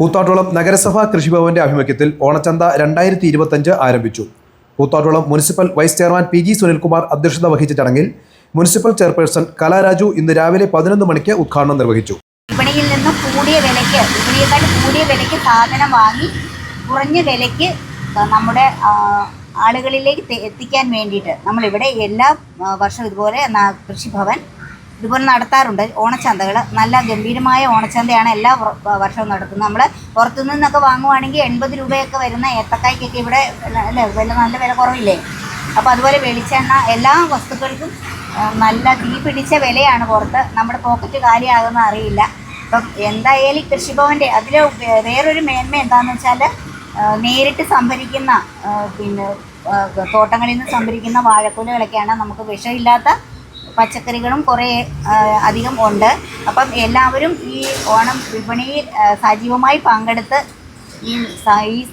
കൂത്താട്ടോളം നഗരസഭാ കൃഷിഭവന്റെ ആഭിമുഖ്യത്തിൽ ഓണച്ചന്ത 2025 ആരംഭിച്ചു. Koothattukulam municipal vice chairman PG Sunilkumar അധ്യക്ഷത വഹിച്ച ചടങ്ങിൽ മുനിസിപ്പൽ ചെയർപേഴ്സൺ കലാരാജു ഇന്ന് രാവിലെ 11 മണിക്ക് ഉദ്ഘാടനം നിർവഹിച്ചു. വിപണിയിൽ നിന്നും വിപണിയേക്കാൾ കൂടിയ വിലയ്ക്ക് സാധനം വാങ്ങി കുറഞ്ഞ വിലയ്ക്ക് നമ്മുടെ ആളുകളിലേക്ക് എത്തിക്കാൻ വേണ്ടിയിട്ട് നമ്മളിവിടെ എല്ലാ വർഷവും ഇതുപോലെ കൃഷിഭവൻ ഇതുപോലെ നടത്താറുണ്ട്. ഓണച്ചന്തകൾ നല്ല ഗംഭീരമായ ഓണച്ചന്തയാണ് എല്ലാ വർഷവും നടത്തുന്നത്. നമ്മൾ പുറത്തു നിന്നൊക്കെ വാങ്ങുവാണെങ്കിൽ 80 രൂപയൊക്കെ വരുന്ന ഏത്തക്കായ്ക്കൊക്കെ ഇവിടെ അല്ലേ നല്ല വില കുറവില്ലേ. അപ്പോൾ അതുപോലെ വെളിച്ചെണ്ണ എല്ലാ വസ്തുക്കൾക്കും നല്ല തീ പിടിച്ച വിലയാണ് പുറത്ത്. നമ്മുടെ പോക്കറ്റ് കാലിയാകുന്ന അറിയില്ല. അപ്പം എന്തായാലും കൃഷിഭവൻ്റെ അതിൽ വേറൊരു മേന്മ എന്താണെന്ന് വെച്ചാൽ നേരിട്ട് സംഭരിക്കുന്ന തോട്ടങ്ങളിൽ നിന്ന് സംഭരിക്കുന്ന വാഴക്കുലകളൊക്കെയാണ്. നമുക്ക് വിഷമില്ലാത്ത പച്ചക്കറികളും കുറേ അധികം ഉണ്ട്. അപ്പം എല്ലാവരും ഈ ഓണം വിപണിയിൽ സജീവമായി പങ്കെടുത്ത് ഈ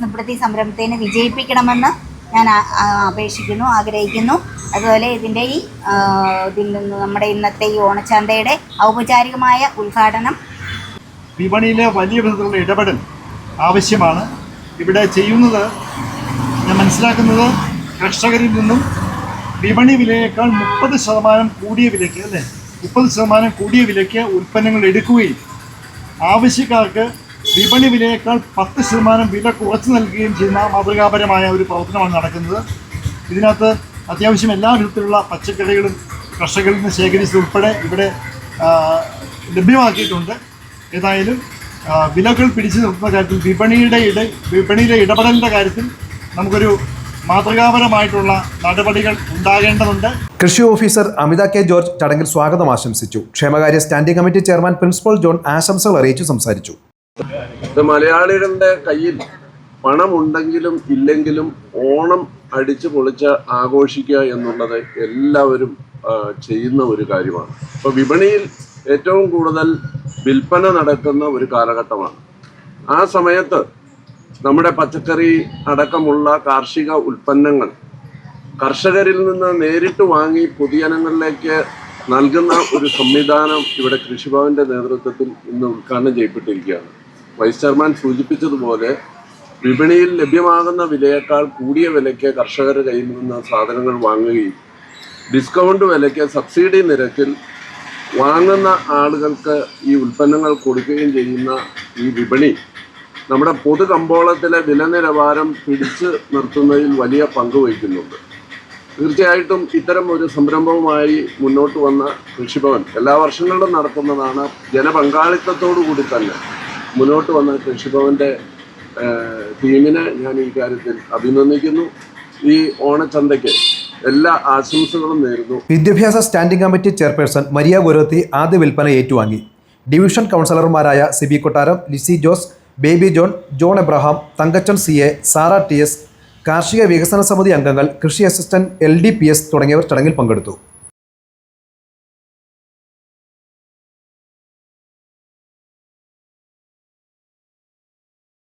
ഇവിടുത്തെ സംരംഭത്തിനെ വിജയിപ്പിക്കണമെന്ന് ഞാൻ ആഗ്രഹിക്കുന്നു. അതുപോലെ ഇതിൻ്റെ നമ്മുടെ ഇന്നത്തെ ഈ ഓണച്ചന്തയുടെ ഔപചാരികമായ ഉദ്ഘാടനം വിപണിയിലെ വലിയ വിധത്തിലുള്ള ഇടപെടൽ ആവശ്യമാണ്. ഇവിടെ ചെയ്യുന്നത് ഞാൻ മനസ്സിലാക്കുന്നത് കർഷകരിൽ നിന്നും വിപണി വിലയേക്കാൾ 30% കൂടിയ വിലയ്ക്ക് 30% കൂടിയ വിലയ്ക്ക് ഉൽപ്പന്നങ്ങൾ എടുക്കുകയും ആവശ്യക്കാർക്ക് വിപണി വിലയേക്കാൾ 10% വില കുറച്ച് നൽകുകയും ചെയ്യുന്ന മാതൃകാപരമായ ഒരു പ്രവർത്തനമാണ് നടക്കുന്നത്. ഇതിനകത്ത് അത്യാവശ്യം എല്ലാ വിധത്തിലുള്ള പച്ചക്കറികളും കർഷകരിൽ നിന്ന് ശേഖരിച്ചതുൾപ്പെടെ ഇവിടെ ലഭ്യമാക്കിയിട്ടുണ്ട്. ഏതായാലും വിലകൾ പിടിച്ചു നിർത്തുന്ന കാര്യത്തിൽ വിപണിയിലെ ഇടപെടലിൻ്റെ കാര്യത്തിൽ നമുക്കൊരു മാതൃകാപരമായിട്ടുള്ള നടപടികൾ ഉണ്ടാകേണ്ടതുണ്ട്. കൃഷി ഓഫീസർ അമിത K. ജോർജ് ചടങ്ങിൽ സ്വാഗതം ആശംസിച്ചു. ക്ഷേമകാര്യ standing committee chairman principal John ആശംസകൾ അറിയിച്ചു സംസാരിച്ചു. മലയാളികളുടെ കയ്യിൽ പണമുണ്ടെങ്കിലും ഇല്ലെങ്കിലും ഓണം അടിച്ചു പൊളിച്ച് ആഘോഷിക്കുക എന്നുള്ളത് എല്ലാവരും ചെയ്യുന്ന ഒരു കാര്യമാണ്. ഇപ്പോൾ വിപണിയിൽ ഏറ്റവും കൂടുതൽ വിൽപ്പന നടക്കുന്ന ഒരു കാലഘട്ടമാണ്. ആ സമയത്ത് നമ്മുടെ പച്ചക്കറി അടക്കമുള്ള കാർഷിക ഉൽപ്പന്നങ്ങൾ കർഷകരിൽ നിന്ന് നേരിട്ട് വാങ്ങി പൊതുജനങ്ങളിലേക്ക് നൽകുന്ന ഒരു സംവിധാനം ഇവിടെ കൃഷിഭവന്റെ നേതൃത്വത്തിൽ ഇന്ന് ഉദ്ഘാടനം ചെയ്യപ്പെട്ടിരിക്കുകയാണ്. വൈസ് ചെയർമാൻ സൂചിപ്പിച്ചതുപോലെ വിപണിയിൽ ലഭ്യമാകുന്ന വിലയേക്കാൾ കൂടിയ വിലയ്ക്ക് കർഷകരുടെ കയ്യിൽ നിന്ന് സാധനങ്ങൾ വാങ്ങുകയും ഡിസ്കൗണ്ട് വിലയ്ക്ക് സബ്സിഡി നിരക്കിൽ വാങ്ങുന്ന ആളുകൾക്ക് ഈ ഉൽപ്പന്നങ്ങൾ കൊടുക്കുകയും ചെയ്യുന്ന ഈ വിപണി നമ്മുടെ പൊതു കമ്പോളത്തിലെ വില നിലവാരം പിടിച്ചു നിർത്തുന്നതിൽ വലിയ പങ്ക് വഹിക്കുന്നുണ്ട്. തീർച്ചയായിട്ടും ഇത്തരം ഒരു സംരംഭവുമായി മുന്നോട്ട് വന്ന കൃഷിഭവൻ എല്ലാ വർഷങ്ങളിലും നടത്തുന്നതാണ്. ജനപങ്കാളിത്തത്തോടു കൂടി തന്നെ മുന്നോട്ട് വന്ന കൃഷിഭവന്റെ ടീമിനെ ഞാൻ ഈ കാര്യത്തിൽ അഭിനന്ദിക്കുന്നു. ഈ ഓണച്ചന്തയ്ക്ക് എല്ലാ ആശംസകളും നേരുന്നു. വിദ്യാഭ്യാസ standing committee chairperson Maria Goretti ആദ്യ വിൽപ്പന ഏറ്റുവാങ്ങി. ഡിവിഷൻ കൗൺസിലർമാരായ സിബി കൊട്ടാരം, ലിസി ജോസ്, ബേബി ജോൺ, ജോൺ എബ്രഹാം, തങ്കച്ചൻ CA, സാറ TS, കാർഷിക വികസന സമിതി അംഗങ്ങൾ, കൃഷി അസിസ്റ്റന്റ് LDPS തുടങ്ങിയവർ ചടങ്ങിൽ പങ്കെടുത്തു.